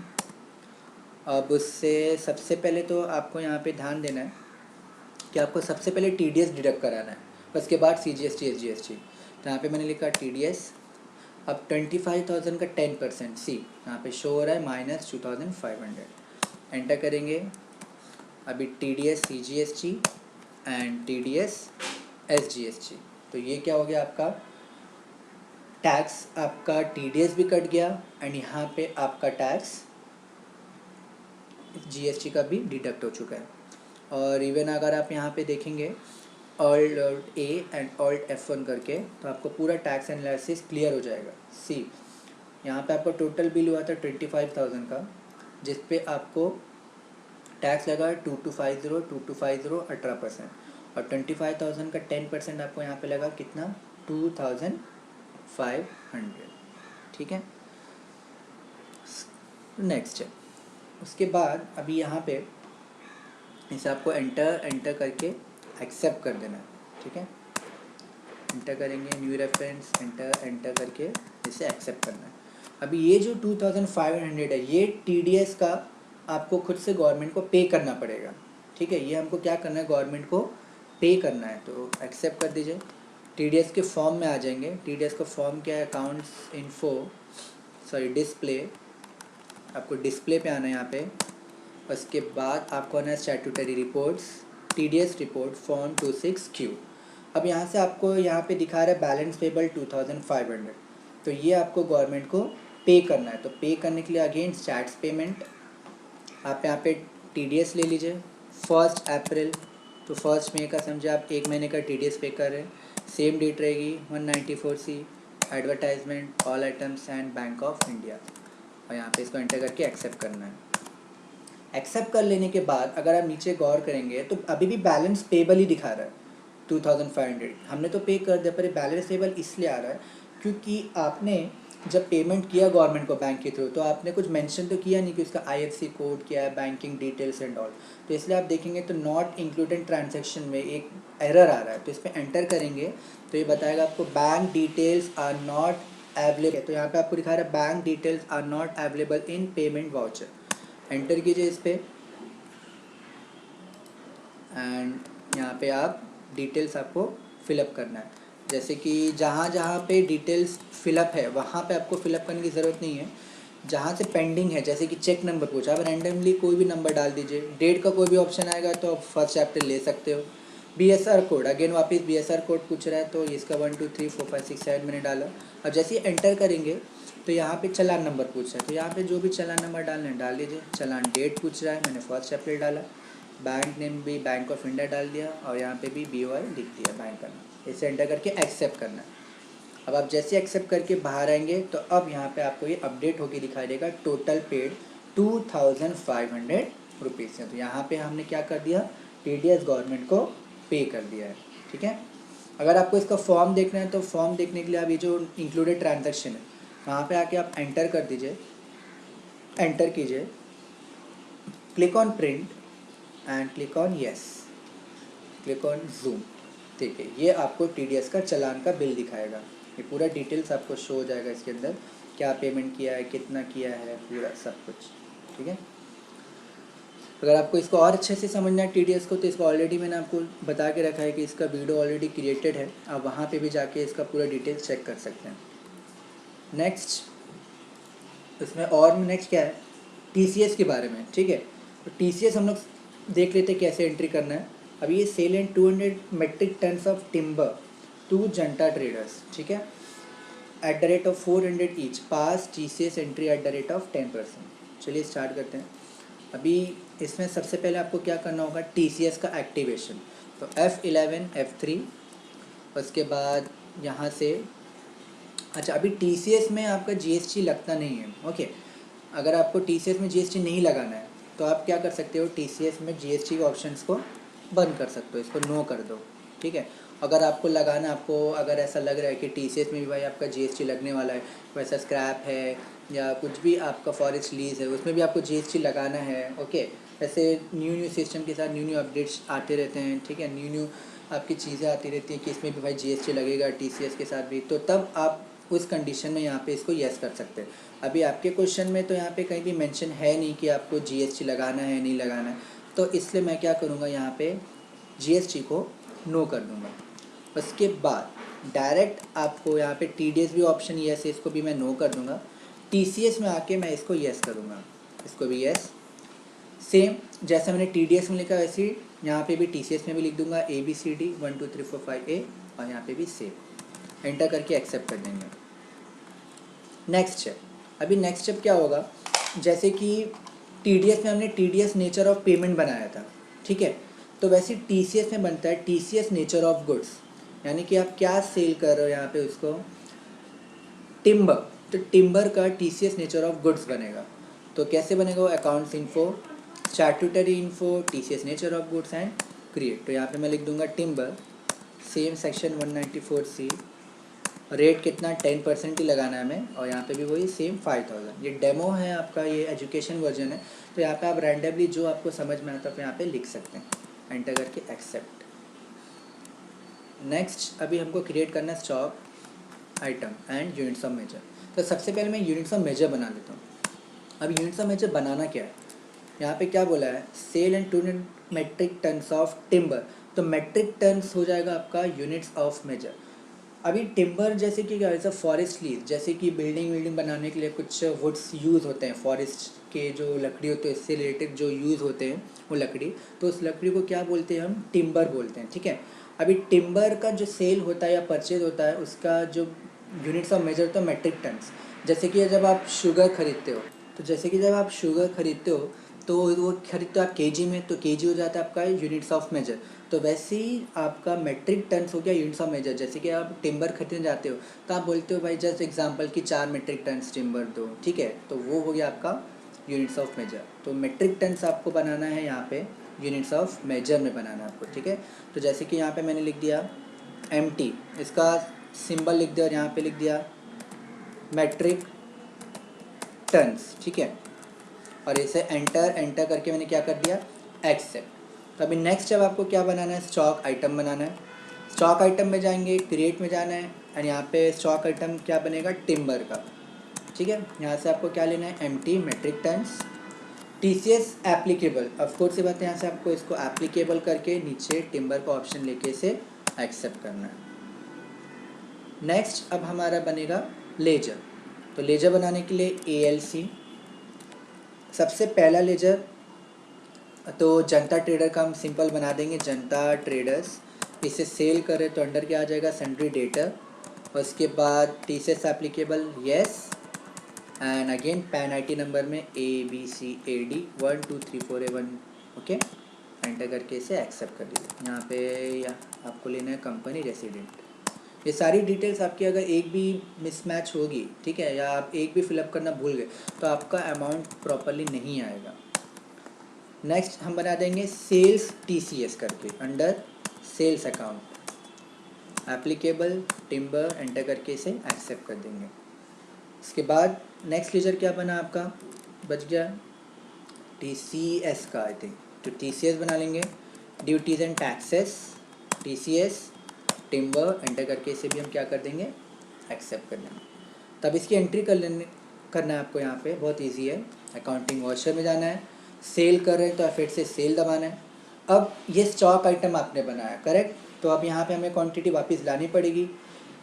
अब उससे सबसे पहले तो आपको यहाँ पे ध्यान देना है कि आपको सबसे पहले TDS डिडक्ट कराना है, उसके बाद CGST SGST। तो यहाँ पे मैंने लिखा TDS। अब 25,000 का 10% सी यहाँ पे शो हो रहा है -2,500, एंटर करेंगे। अभी TDS CGST and TDS SGST, तो ये क्या हो गया आपका टैक्स, आपका TDS भी कट गया एंड यहाँ पे आपका टैक्स GST का भी डिडक्ट हो चुका है। और इवन अगर आप यहाँ पे देखेंगे Alt A and Alt F1 करके, तो आपको पूरा टैक्स एनालिसिस क्लियर हो जाएगा। सी यहाँ पे आपका टोटल बिल हुआ था 25,000 का, जिस पे आपको टैक्स लगा 2250 18%, और 25,000 का 10% आपको यहाँ पे लगा कितना, 2,500, ठीक है। नेक्स्ट है, उसके बाद अभी यहाँ पे इसे आपको एंटर करके एक्सेप्ट कर देना है, ठीक है। एंटर करेंगे, न्यू रेफरेंस, एंटर करके इसे एक्सेप्ट करना है। अभी ये जो 2,500 है ये TDS का आपको खुद से गवर्नमेंट को पे करना पड़ेगा, ठीक है। ये हमको क्या करना है, गवर्नमेंट को पे करना है तो एक्सेप्ट कर दीजिए। टीडीएस के फॉर्म में आ जाएंगे। टीडीएस का फॉर्म क्या है, अकाउंट्स इन्फो डिस्प्ले, आपको डिस्प्ले पे आना है यहाँ पे। उसके बाद आपको आना है statutory reports, TDS report form 26Q। अब यहाँ से आपको यहाँ पे दिखा रहा है बैलेंस पेबल 2500, तो ये आपको गवर्नमेंट को पे करना है। तो पे करने के लिए अगेन स्टैट्स पेमेंट, आप यहाँ पे टीडीएस ले लीजिए 1 अप्रैल तो 1 मई का समझे आप 1 महीने का टीडीएस पे कर रहे हैं। सेम डेट रहेगी 194C, advertisement, all items and bank of India, और यहाँ पे इसको एंटर करके एक्सेप्ट करना है। एक्सेप्ट कर लेने के बाद अगर आप नीचे गौर करेंगे तो अभी भी बैलेंस पेबल ही दिखा रहा है 2500। हमने तो पे कर दिया, पर ये बैलेंस पेबल इसलिए आ रहा है क्योंकि आपने जब पेमेंट किया गवर्नमेंट को बैंक के थ्रू तो आपने कुछ मेंशन तो किया नहीं कि उसका IFSC कोड क्या है, बैंकिंग डिटेल्स एंड ऑल। तो इसलिए आप देखेंगे तो नॉट इंक्लूडेड ट्रांजैक्शन में एक एरर आ रहा है। तो इस पर एंटर करेंगे तो ये बताएगा आपको bank details are not available. तो यहाँ पे आपको दिखा रहा है bank details are not available in payment voucher. Enter कीजिए इस पर एंड यहाँ पे आप डिटेल्स आपको फिलअप करना है। जैसे कि जहाँ जहाँ पे डिटेल्स फिलअप है वहाँ पे आपको फिलअप करने की ज़रूरत नहीं है। जहाँ से पेंडिंग है, जैसे कि चेक नंबर पूछा, आप रैंडमली कोई भी नंबर डाल दीजिए। डेट का कोई भी ऑप्शन आएगा तो आप फर्स्ट चैप्टर ले सकते हो। BSR कोड, अगेन वापस BSR कोड पूछ रहा है तो इसका 1 2 3 4 5 6 7 मैंने डाला। अब जैसे ही एंटर करेंगे तो यहाँ पे चालान नंबर पूछ रहा है, तो यहाँ पे जो भी चालान नंबर डालना है डाल दीजिए। चालान डेट पूछ रहा है, मैंने 1 अप्रैल डाला। बैंक नेम भी बैंक ऑफ इंडिया डाल दिया और यहाँ पे भी BOI लिख दिया बैंक का नाम। इसे एंटर करके एक्सेप्ट करना है। अब आप जैसे एक्सेप्ट करके बाहर आएंगे तो अब यहाँ पे आपको ये अपडेट होके दिखाई देगा टोटल पेड 2500 रुपीज़ है। तो यहाँ पे हमने क्या कर दिया, TDS गवर्नमेंट को पे कर दिया है। ठीक है, अगर आपको इसका फॉर्म देखना है तो फॉर्म देखने के लिए आप ये जो इंक्लूडेड ट्रांजैक्शन है वहाँ पे आके आप एंटर कर दीजिए। एंटर कीजिए, click on print and click on yes, click on zoom. ठीक है, ये आपको TDS का चालान का बिल दिखाएगा। ये पूरा डिटेल्स आपको शो हो जाएगा इसके अंदर, क्या पेमेंट किया है, कितना किया है, पूरा सब कुछ। ठीक है, अगर आपको इसको और अच्छे से समझना है TDS को तो इसको ऑलरेडी मैंने आपको बता के रखा है कि इसका वीडियो ऑलरेडी क्रिएटेड है, आप वहाँ पे भी जाके इसका पूरा डिटेल्स चेक कर सकते हैं। नेक्स्ट इसमें और नेक्स्ट क्या है, TCS के बारे में। ठीक है, तो TCS हम लोग देख लेते हैं कैसे एंट्री करना है। अभी ये sell and 200 metric tons of timber to Janata traders. ठीक है, @400 ईच, पास TCS एंट्री @10%। चलिए स्टार्ट करते हैं। अभी इसमें सबसे पहले आपको क्या करना होगा, TCS का एक्टिवेशन। तो F11 F3, उसके बाद यहाँ से अच्छा अभी TCS में आपका GST लगता नहीं है। ओके, अगर आपको TCS में GST नहीं लगाना है तो आप क्या कर सकते हो, TCS में GST के ऑप्शंस को बंद कर सकते हो, इसको नो कर दो। ठीक है, अगर आपको लगाना, आपको अगर ऐसा लग रहा है कि TCS में भी भाई आपका GST लगने वाला है, वैसा स्क्रैप है या कुछ भी आपका फॉरेस्ट लीज है उसमें भी आपको GST लगाना है। ओके, ऐसे न्यू सिस्टम के साथ न्यू अपडेट्स आते रहते हैं। ठीक है, न्यू आपकी चीज़ें आती रहती हैं कि इसमें भी भाई GST लगेगा TCS के साथ भी, तो तब आप उस कंडीशन में यहाँ पे इसको येस कर सकते हैं। अभी आपके क्वेश्चन में तो यहाँ पे कहीं भी मेंशन है नहीं कि आपको GST लगाना है नहीं लगाना है, तो इसलिए मैं क्या करूँगा, यहाँ पे GST को नो कर दूँगा। उसके बाद डायरेक्ट आपको यहाँ पे TDS भी ऑप्शन येस है, इसको भी मैं नो कर दूँगा। TCS में आके मैं इसको येस करूँगा, इसको भी येस। सेम जैसा मैंने TDS में लिखा वैसे ही यहाँ पे भी TCS में भी लिख दूँगा ABCD 1 2 3 4 5 A, और यहाँ पे भी सेम एंटर करके एक्सेप्ट कर देंगे। नेक्स्ट स्टेप, अभी नेक्स्ट स्टेप क्या होगा, जैसे कि TDS में हमने TDS नेचर ऑफ पेमेंट बनाया था। ठीक है, तो वैसे TCS में बनता है TCS नेचर ऑफ गुड्स, यानी कि आप क्या सेल कर रहे हो यहाँ पे उसको, टिम्बर, तो टिम्बर का TCS नेचर ऑफ गुड्स बनेगा। तो कैसे बनेगा वो, accounts info, statutory info, TCS nature of goods and create. तो यहाँ पे मैं लिख दूंगा timber, same section 194C, rate कितना 10% ही लगाना है हमें, और यहाँ पे भी वही सेम 5000। ये डेमो है आपका, ये एजुकेशन वर्जन है, तो यहाँ पे आप रैंडमली जो आपको समझ में आता है यहाँ पे लिख सकते हैं। एंटर करके एक्सेप्ट। नेक्स्ट अभी हमको क्रिएट करना है stock item and units of measure. तो सबसे पहले मैं यूनिट्स ऑफ मेजर बना लेता हूँ। अब यूनिट्स ऑफ मेजर बनाना क्या है, यहाँ पे क्या बोला है, sell and 200 metric tons of timber. तो तो मेट्रिक टन्स हो जाएगा आपका यूनिट्स ऑफ मेजर। अभी टिम्बर जैसे कि क्या है, फॉरेस्ट लीज, जैसे कि बिल्डिंग बनाने के लिए कुछ वुड्स यूज़ होते हैं, फॉरेस्ट के जो लकड़ी होते हैं इससे रिलेटेड जो यूज़ होते हैं वो लकड़ी, तो उस लकड़ी को क्या बोलते हैं, हम टिम्बर बोलते हैं, ठीक है। अभी टिम्बर का जो सेल होता है या परचेज होता है उसका जो यूनिट्स ऑफ मेजर तो मेट्रिक टन्स। जैसे कि जब आप शुगर खरीदते हो, तो जैसे कि जब आप शुगर खरीदते हो तो वो खरीदते हो आप केजी में, तो केजी हो जाता है आपका यूनिट्स ऑफ मेजर। तो वैसे ही आपका मेट्रिक टन्स हो गया यूनिट्स ऑफ मेजर। जैसे कि आप टिम्बर खरीदने जाते हो तो आप बोलते हो भाई जस्ट एग्जांपल कि 4 मेट्रिक टन्स टिम्बर दो, ठीक है, तो वो हो गया आपका यूनिट्स ऑफ मेजर। तो मेट्रिक टन्स आपको बनाना है यहाँ पे यूनिट्स ऑफ मेजर में बनाना है आपको, ठीक है। तो जैसे कि यहाँ पे मैंने लिख दिया MT, इसका सिंबल लिख दिया और यहाँ पे लिख दिया मेट्रिक टन्स, ठीक है। और इसे एंटर करके मैंने क्या कर दिया, एक्सेप्ट। तो अभी नेक्स्ट जब आपको क्या बनाना है, स्टॉक आइटम बनाना है। स्टॉक आइटम में जाएंगे, क्रिएट में जाना है एंड यहाँ पे स्टॉक आइटम क्या बनेगा, टिम्बर का, ठीक है। यहाँ से आपको क्या लेना है, MT metric tons. TCS applicable, of course ये बात है, यहाँ से आपको इसको एप्लीकेबल करके नीचे टिम्बर का ऑप्शन लेके इसे एक्सेप्ट करना है। नेक्स्ट अब हमारा बनेगा लेजर। तो लेजर बनाने के लिए ALC, सबसे पहला लेजर तो जनता ट्रेडर का हम सिंपल बना देंगे, जनता ट्रेडर्स। इसे सेल करें तो अंडर क्या आ जाएगा, सन्ड्री डेटर। और उसके बाद TCS applicable yes and again pan IT number में ABCAD 1 2 3 4 A 1, ओके। एंटर करके इसे एक्सेप्ट कर दीजिए। यहाँ पे आपको लेना है कंपनी रेसिडेंट। ये सारी डिटेल्स आपकी अगर एक भी मिसमैच होगी, ठीक है, या आप एक भी फिलअप करना भूल गए तो आपका अमाउंट प्रॉपरली नहीं आएगा। नेक्स्ट हम बना देंगे सेल्स TCS करके under sales account, applicable timber, enter करके इसे एक्सेप्ट कर देंगे। इसके बाद नेक्स्ट लेजर क्या बना आपका, बच गया TCS का, आई थिंक, तो TCS बना लेंगे। Duties and taxes TCS timber, enter करके इसे भी हम क्या कर देंगे, एक्सेप्ट कर लेंगे। तब इसकी एंट्री करना है आपको, यहाँ पे बहुत इजी है। अकाउंटिंग वॉशर में जाना है, सेल कर रहे हैं तो फिर से सेल दबाना है। अब ये स्टॉक आइटम आपने बनाया, करेक्ट, तो अब यहाँ पे हमें क्वांटिटी वापस लानी पड़ेगी।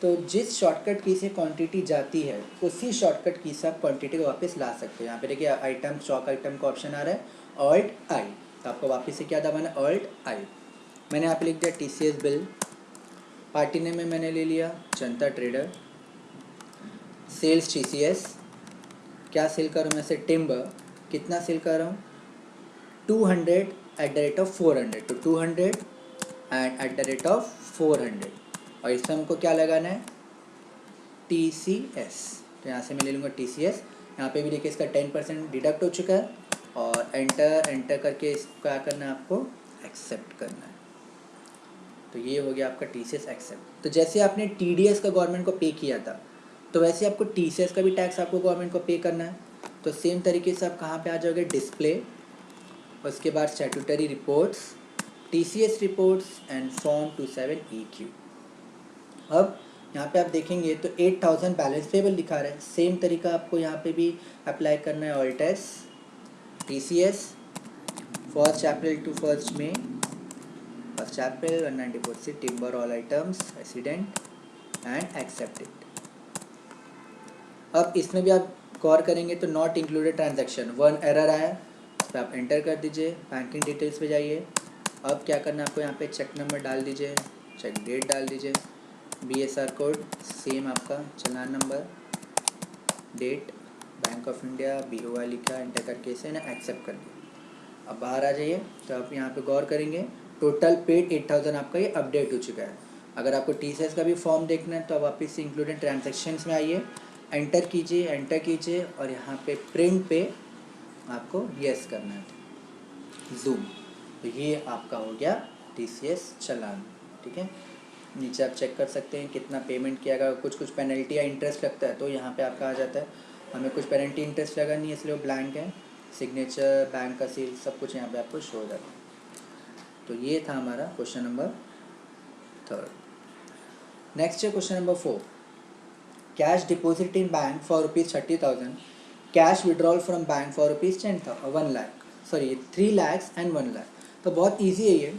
तो जिस शॉर्टकट की से क्वांटिटी जाती है उसी शॉर्टकट की से आप क्वांटिटी को वापस ला सकते हैं। यहाँ पे देखिए आइटम, स्टॉक आइटम का ऑप्शन आ रहा है Alt I, तो आपको वापस से क्या दबाना है, Alt I। मैंने यहाँ पे लिख दिया TCS बिल। पार्टी नेम में मैंने ले लिया जनता ट्रेडर। सेल्स TCS, क्या सेल कर रहा हूँ मैं, से टिम्बर, कितना सेल कर रहा हूँ, 200/400, तो 200 एंड @400। और इसमें हमको क्या लगाना है, TCS, तो यहाँ से मैं ले लूँगा TCS। यहाँ पे भी देखिए इसका 10% डिडक्ट हो चुका है और एंटर करके इसको क्या करना है, आपको एक्सेप्ट करना है। तो ये हो गया आपका TCS एक्सेप्ट। तो जैसे आपने TDS का गवर्नमेंट को पे किया था तो वैसे आपको TCS का भी टैक्स आपको गवर्नमेंट को पे करना है। तो सेम तरीके से आप कहाँ पे आ जाओगे, डिस्प्ले, उसके बाद statutory reports, TCS reports and form 27EQ। अब यहाँ पे आप देखेंगे तो 8000 बैलेंस पेबल दिखा रहा है। सेम तरीका आपको यहाँ पे भी अप्लाई करना है, Alt+S TCS 1 April to 1 May, 1 April 194 timber all items resident and accepted. अब इसमें भी आप गौर करेंगे तो नॉट इंक्लूडेड ट्रांजैक्शन 1 एरर आया, तो आप एंटर कर दीजिए, बैंकिंग डिटेल्स पे जाइए। अब क्या करना है आपको, यहाँ पे चेक नंबर डाल दीजिए, चेक डेट डाल दीजिए, BSR कोड सेम आपका, चालान number, date, bank of India BOI लिखा, एंटर करके इसे ना एक्सेप्ट कर दिया। अब बाहर आ जाइए तो आप यहाँ पे गौर करेंगे टोटल पेड 8000 आपका ये अपडेट हो चुका है। अगर आपको TCS का भी फॉर्म देखना है तो आप वापस से इंक्लूडेड ट्रांजैक्शंस में आइए, एंटर कीजिए और यहाँ पे प्रिंट पे आपको यस करना है, जूम। तो ये आपका हो गया TCS चालान, ठीक है। नीचे आप चेक कर सकते हैं कितना पेमेंट किया गया, कुछ पेनल्टी या इंटरेस्ट लगता है तो यहाँ पे आपका आ जाता है। हमें कुछ पेनल्टी इंटरेस्ट लगा नहीं है इसलिए वो ब्लैंक है, सिग्नेचर, बैंक का सील, सब कुछ यहाँ पे आपको शो हो जाता है। तो ये था हमारा क्वेश्चन नंबर 3। नेक्स्ट है question number 4, cash deposit in bank for ₹30,000, cash withdrawal from bank for ₹3 lakh and 1 lakh. तो बहुत इजी है ये।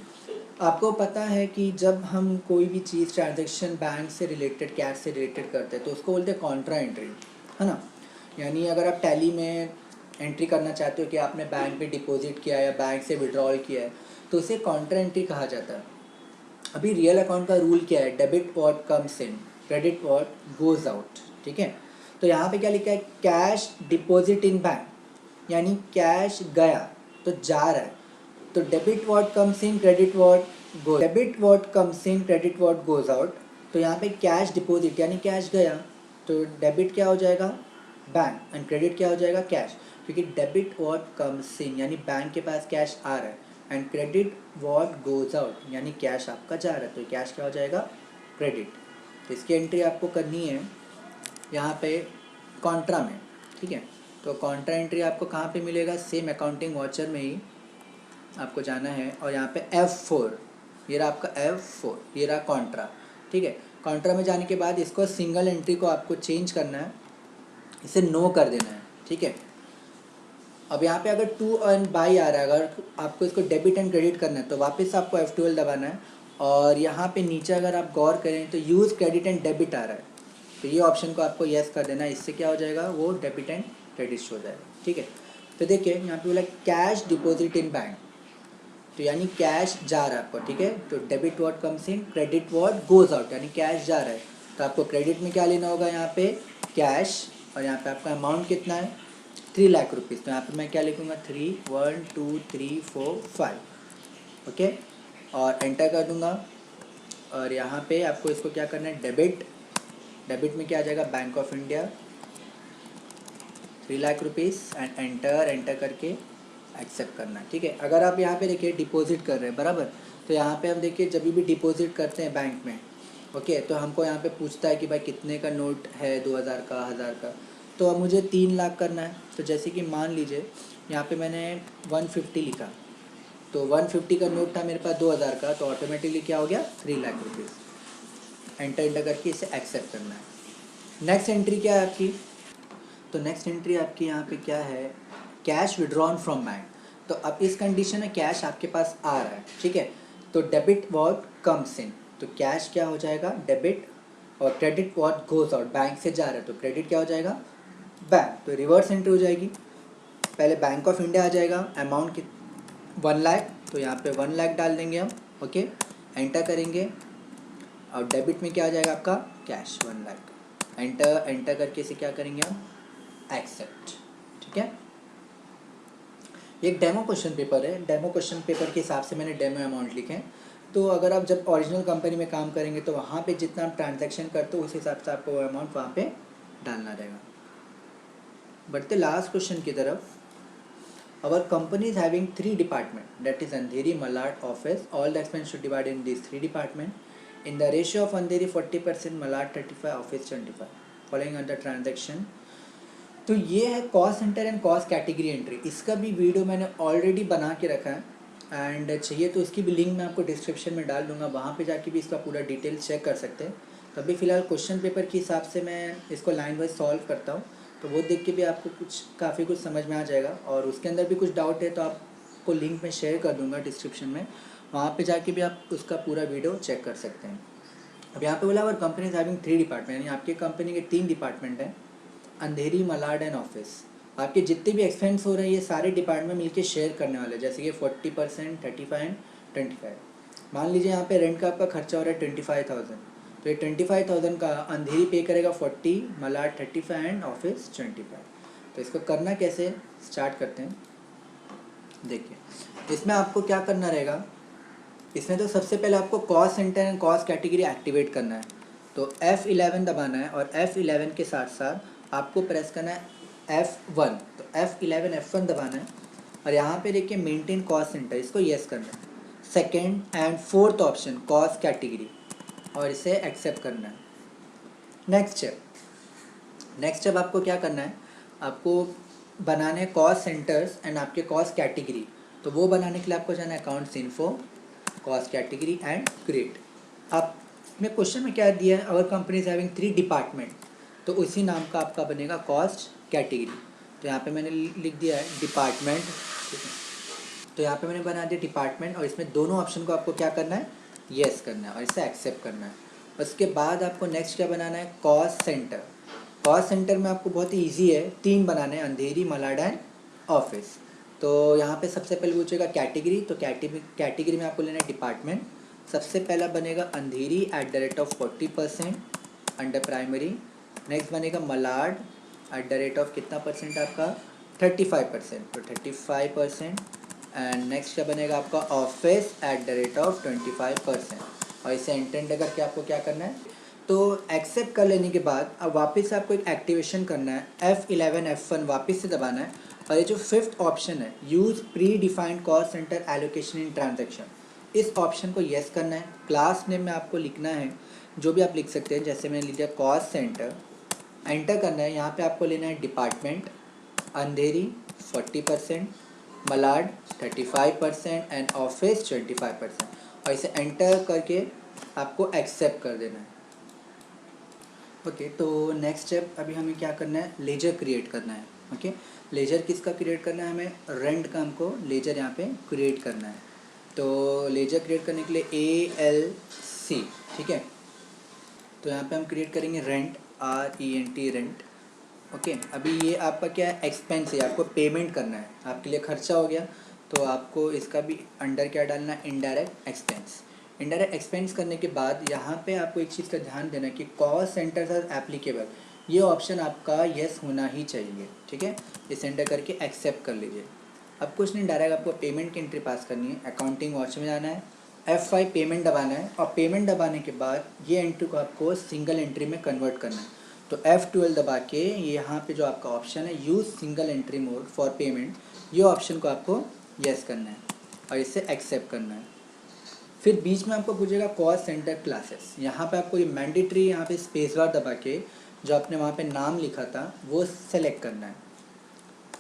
आपको पता है कि जब हम कोई भी चीज़ ट्रांजैक्शन बैंक से रिलेटेड, कैश से रिलेटेड करते हैं तो उसको बोलते हैं कॉन्ट्रा एंट्री, है ना। यानी अगर आप टैली में एंट्री करना चाहते हो कि आपने बैंक में डिपॉजिट किया या बैंक से विड्रॉल किया है तो उसे कॉन्ट्रा एंट्री कहा जाता है। अभी रियल अकाउंट का रूल क्या है, debit what comes in, credit what goes out, ठीक है। तो यहाँ पे क्या लिखा है, कैश डिपॉजिट इन बैंक, यानी कैश गया तो जा रहा है, तो debit what comes in, credit what goes, debit what comes in, credit what goes out. तो यहाँ पे कैश डिपॉजिट यानी कैश गया, तो डेबिट क्या हो जाएगा, बैंक, एंड क्रेडिट क्या हो जाएगा, कैश, क्योंकि डेबिट व्हाट कम्स इन यानी बैंक के पास कैश आ रहा है, and credit what goes out यानी कैश आपका जा रहा है, तो कैश क्या हो जाएगा, क्रेडिट। तो इसकी एंट्री आपको करनी है यहाँ पे कॉन्ट्रा में, ठीक है। तो कॉन्ट्रा एंट्री आपको कहाँ पे मिलेगा, सेम अकाउंटिंग वाउचर में ही आपको जाना है, और यहाँ पे F4, ये रहा आपका F4, ये रहा कॉन्ट्रा, ठीक है। कॉन्ट्रा में जाने के बाद इसको सिंगल एंट्री को आपको चेंज करना है, इसे नो कर देना है, ठीक है। अब यहाँ पे अगर टू एंड बाई आ रहा है, अगर आपको इसको डेबिट एंड क्रेडिट करना है तो वापस आपको F12 दबाना है, और यहाँ पे नीचे अगर आप गौर करें तो यूज़ क्रेडिट एंड डेबिट आ रहा है, तो ये ऑप्शन को आपको येस कर देना है। इससे क्या हो जाएगा, वो डेबिट एंड क्रेडिट शो हो जाएगा, ठीक है। तो देखिए यहाँ पे बोला कैश डिपॉजिट इन बैंक, तो यानी कैश जा रहा है आपको, ठीक है। तो debit what comes in, credit what goes out, यानी कैश जा रहा है, तो आपको क्रेडिट में क्या लेना होगा, यहाँ पे कैश, और यहाँ पे आपका अमाउंट कितना है, 3 लाख रुपीज़। तो यहाँ पे मैं क्या लिखूँगा, 3 1 2 3 4 5, ओके, और एंटर कर दूँगा। और यहाँ पे आपको इसको क्या करना है, डेबिट, डेबिट में क्या आ जाएगा, bank of India 3 lakh rupees, and enter करके एक्सेप्ट करना है, ठीक है। अगर आप यहाँ पे देखिए डिपॉजिट कर रहे हैं बराबर, तो यहाँ पे हम देखिए जब भी डिपॉजिट करते हैं बैंक में, ओके, तो हमको यहाँ पे पूछता है कि भाई कितने का नोट है, 2000 का, 1000 का, तो अब मुझे 3 लाख करना है। तो जैसे कि मान लीजिए यहाँ पे मैंने 150 लिखा, तो 150 का नोट था मेरे पास 2000 का, तो ऑटोमेटिकली क्या हो गया, 3 लाख रुपीज़। एंटर करके इसे एक्सेप्ट करना है। नेक्स्ट एंट्री क्या है आपकी, तो नेक्स्ट एंट्री आपकी यहाँ पे क्या है, कैश विड्रॉन फ्रॉम बैंक। तो अब इस कंडीशन में कैश आपके पास आ रहा है, ठीक है, तो डेबिट व्हाट कम्स इन, तो कैश क्या हो जाएगा, डेबिट, और credit what goes out, bank से जा रहा है तो क्रेडिट क्या हो जाएगा, बैंक। तो रिवर्स एंट्री हो जाएगी, पहले बैंक ऑफ इंडिया आ जाएगा, अमाउंट की 1 लाख, तो यहाँ पे 1 लाख डाल देंगे हम, ओके, एंटर करेंगे, और डेबिट में क्या आ जाएगा आपका, कैश 1 लाख, एंटर करके इसे क्या करेंगे हम, एक्सेप्ट, ठीक है। ये एक डेमो क्वेश्चन पेपर है, डेमो क्वेश्चन पेपर के हिसाब से मैंने डेमो अमाउंट लिखे हैं। तो अगर आप जब ओरिजिनल कंपनी में काम करेंगे तो वहाँ पे जितना आप ट्रांजैक्शन करते हो उस हिसाब से आपको वो अमाउंट वहाँ पे डालना रहेगा। बढ़ते लास्ट क्वेश्चन की तरफ, our company is having 3 department, that is Andheri, Malad, office. All the expense should divide in these 3 department. In the ratio of Andheri 40%, Malad 35, office 25. Following on the transaction. तो ये है cost centre and cost category entry. इसका भी video मैंने already बना के रखा है, एंड चाहिए तो उसकी भी लिंक मैं आपको डिस्क्रिप्शन में डाल दूंगा, वहाँ पे जाके भी इसका पूरा डिटेल चेक कर सकते हैं। तो अभी फ़िलहाल क्वेश्चन पेपर के हिसाब से मैं इसको लाइन वाइज सॉल्व करता हूँ, तो वो देख के भी आपको काफ़ी कुछ समझ में आ जाएगा। और उसके अंदर भी कुछ डाउट है तो आपको लिंक में शेयर कर दूँगा डिस्क्रिप्शन में, वहाँ पे जाके भी आप उसका पूरा वीडियो चेक कर सकते हैं। अब यहाँ पे बोला और कंपनी इज हैविंग 3 डिपार्टमेंट, यानी आपके कंपनी के 3 डिपार्टमेंट हैं, अंधेरी, मलाड एंड ऑफिस। आपके जितने भी एक्सपेंस हो रहे हैं ये सारे डिपार्टमेंट मिलके शेयर करने वाले हैं, जैसे कि 40%, 35 एंड 25। मान लीजिए यहाँ पे रेंट का आपका खर्चा हो रहा है 25,000, तो ये 25,000 का अंधेरी पे करेगा 40, मलाड 35 एंड ऑफिस 25। तो इसको करना कैसे, स्टार्ट करते हैं। देखिए इसमें आपको क्या करना रहेगा, इसमें तो सबसे पहले आपको cost centre and cost category activate करना है, तो F11 दबाना है, और F11 के साथ साथ आपको प्रेस करना है F1, तो F11 F1 दबाना है, और यहाँ पे देखिए मेंटेन कॉस्ट सेंटर, इसको येस करना है। Second and fourth option cost category, और इसे एक्सेप्ट करना है। नेक्स्ट स्टेप आपको क्या करना है, आपको बनाने कॉस्ट सेंटर्स एंड आपके कॉस्ट कैटेगरी, तो वो बनाने के लिए आपको जाना है accounts info, cost category and create. आप में क्वेश्चन में क्या दिया है, our company is having 3 department, तो उसी नाम का आपका बनेगा कॉस्ट कैटेगरी। तो यहाँ पे मैंने लिख दिया है डिपार्टमेंट, तो यहाँ पे मैंने बना दिया डिपार्टमेंट, और इसमें दोनों ऑप्शन को आपको क्या करना है, येस करना है और इसे एक्सेप्ट करना है। उसके बाद आपको नेक्स्ट क्या बनाना है, कॉस्ट सेंटर। कॉस्ट सेंटर में आपको बहुत ही ईजी है, 3 बनाने हैं, अंधेरी, मलाड एंड ऑफिस। तो यहाँ पे सबसे पहले पूछेगा कैटेगरी, तो कैटेगरी में आपको लेना है डिपार्टमेंट। सबसे पहला बनेगा अंधेरी @40% अंडर प्राइमरी। नेक्स्ट बनेगा मलाड @ कितना परसेंट आपका, 35%, तो 35%। एंड नेक्स्ट क्या बनेगा आपका, ऑफिस @25%, और इसे एंटर करके आपको क्या करना है, तो एक्सेप्ट कर लेने के बाद अब वापस से आपको एक एक्टिवेशन करना है, F11 F1 वापस से दबाना है, और ये जो 5th ऑप्शन है, use pre defined cost centre allocation in transaction, इस ऑप्शन को येस करना है। क्लास नेम में आपको लिखना है जो भी आप लिख सकते हैं, जैसे मैंने लिख दिया कॉस्ट सेंटर, एंटर करना है। यहाँ पे आपको लेना है department, Andheri 40%, Malad 35% and office 25%, और इसे एंटर करके आपको एक्सेप्ट कर देना है। ओके, तो नेक्स्ट स्टेप अभी हमें क्या करना है, लेजर क्रिएट करना है। ओके, लेजर किसका क्रिएट करना है, हमें रेंट का हमको लेजर यहाँ पे क्रिएट करना है। तो लेजर क्रिएट करने के लिए ALC, ठीक है, तो यहाँ पे हम क्रिएट करेंगे रेंट, RENT रेंट। ओके, अभी ये आपका क्या है, एक्सपेंस है, आपको पेमेंट करना है, आपके लिए खर्चा हो गया, तो आपको इसका भी अंडर क्या डालना है, इनडायरेक्ट एक्सपेंस। इनडायरेक्ट एक्सपेंस करने के बाद यहाँ पे आपको एक चीज़ का ध्यान देना है कि कॉस्ट सेंटर्स आर एप्लीकेबल, ये ऑप्शन आपका येस होना ही चाहिए, ठीक है। इस एंटर करके एक्सेप्ट कर लीजिए। अब कुछ नहीं, डायरेक्ट आपको पेमेंट की एंट्री पास करनी है, अकाउंटिंग वॉच में जाना है, F5 पेमेंट दबाना है, और पेमेंट दबाने के बाद ये एंट्री को आपको सिंगल एंट्री में कन्वर्ट करना है। तो F12 दबा के यहाँ पे जो आपका ऑप्शन है, use single entry mode for payment, ये ऑप्शन को आपको येस करना है और इसे एक्सेप्ट करना है। फिर बीच में आपको पूछेगा कॉस्ट सेंटर क्लासेस, यहाँ पे आपको ये मैंडेटरी, यहाँ पे स्पेस बार दबा के जो आपने वहाँ पे नाम लिखा था वो सेलेक्ट करना है।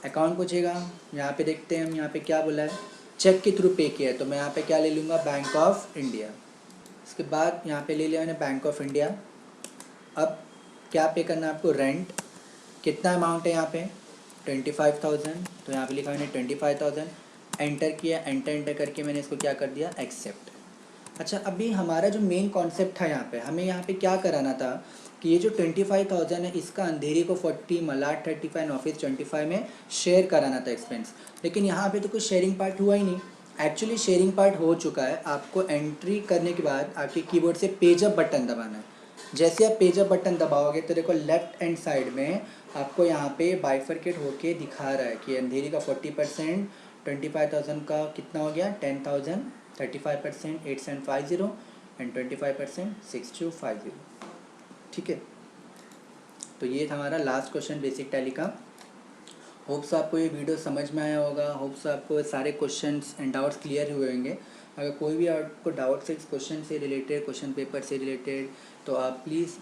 अकाउंट पूछेगा, यहाँ पे देखते हैं हम यहाँ पे क्या बोला है, चेक के थ्रू पे किया है, तो मैं यहाँ पे क्या ले लूँगा, बैंक ऑफ इंडिया। इसके बाद यहाँ पे ले लिया मैंने बैंक ऑफ इंडिया। अब क्या पे करना है आपको, रेंट, कितना अमाउंट है यहाँ पे 25,000, तो यहाँ पे लिखा मैंने 25,000, एंटर किया, एंटर करके मैंने इसको क्या कर दिया, एक्सेप्ट। अच्छा, अभी हमारा जो मेन कॉन्सेप्ट था यहाँ पे, हमें यहाँ पे क्या कराना था कि ये जो 25,000 है इसका अंधेरी को 40, मलाड 35, ऑफिस 25 में शेयर कराना था एक्सपेंस, लेकिन यहाँ पे तो कुछ शेयरिंग पार्ट हुआ ही नहीं। एक्चुअली शेयरिंग पार्ट हो चुका है, आपको एंट्री करने के बाद आपके कीबोर्ड से पेज अप बटन दबाना है। जैसे आप पेज अप बटन दबाओगे तो देखो लेफ्ट हैंड साइड में आपको यहाँ पे बाइफरकेट होके दिखा रहा है कि अंधेरी का 40%, 25,000 का कितना हो गया, 10,000, 35% 8750 एंड 25% 6250, ठीक है। तो ये था हमारा लास्ट क्वेश्चन बेसिक टैली का। होप्स आपको ये वीडियो समझ में आया होगा, होप्स आपको सारे क्वेश्चंस एंड डाउट्स क्लियर हुए होंगे। अगर कोई भी आपको डाउट्स है इस क्वेश्चन से रिलेटेड, क्वेश्चन पेपर से रिलेटेड, तो आप प्लीज़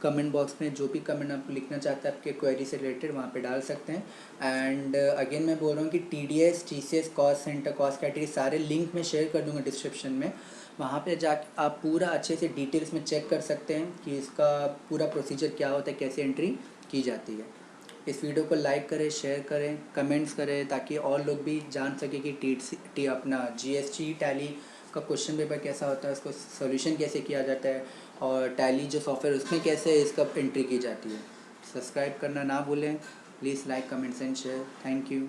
कमेंट बॉक्स में जो भी कमेंट आप लिखना चाहते हैं आपके क्वेरी से रिलेटेड वहाँ पे डाल सकते हैं। एंड अगेन मैं बोल रहा हूँ कि TDS, TCS, cost centre, cost category सारे लिंक मैं शेयर कर दूँगा डिस्क्रिप्शन में, वहाँ पे जाकर आप पूरा अच्छे से डिटेल्स में चेक कर सकते हैं कि इसका पूरा प्रोसीजर क्या होता है, कैसे एंट्री की जाती है। इस वीडियो को लाइक करें, शेयर करें, कमेंट्स करें, ताकि और लोग भी जान सके कि अपना GST टैली का क्वेश्चन पेपर कैसा होता है, उसको सोल्यूशन कैसे किया जाता है, और टैली जो सॉफ्टवेयर उसमें कैसे इसका एंट्री की जाती है। सब्सक्राइब करना ना भूलें, please like, comments and share. Thank you.